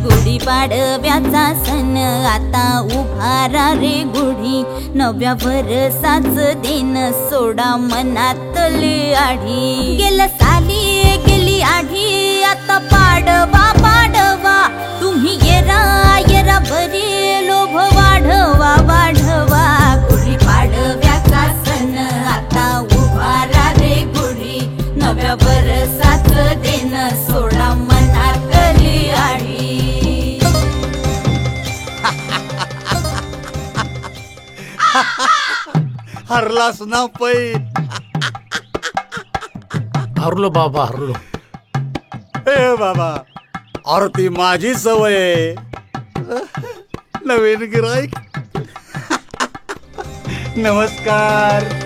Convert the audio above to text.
गुढीपाडव्याचा सण आता उभारा रे गुढी, नव्या वर्षाच दिन सोडा मनातली आढी. गेलं साली गेली आढी, आता पाडवा पाडवा, तुम्ही येरा येरा बरी लोभ वाढवा वाढवा. गुढीपाडव्याचा सण आता उभारा रे गुढी, नव्या वर्षाच दिन सोडा मनातली आढी. हरलास ना पै. हरलो बाबा हरलो. ए बाबा, अरे ती माझी सवय आहे. नवीन गिराईक. नमस्कार.